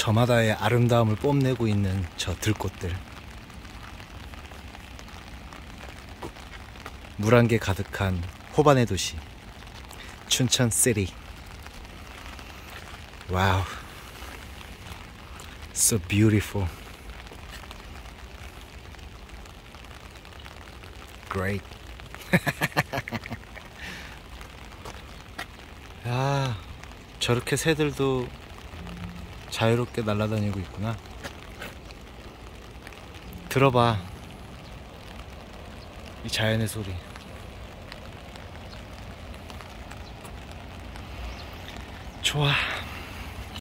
저마다의 아름다움을 뽐내고 있는 저 들꽃들, 물안개 가득한 호반의 도시 춘천 시티. 와우, so beautiful, great. 야, 저렇게 새들도 자유롭게 날아다니고 있구나. 들어봐, 이 자연의 소리. 좋아.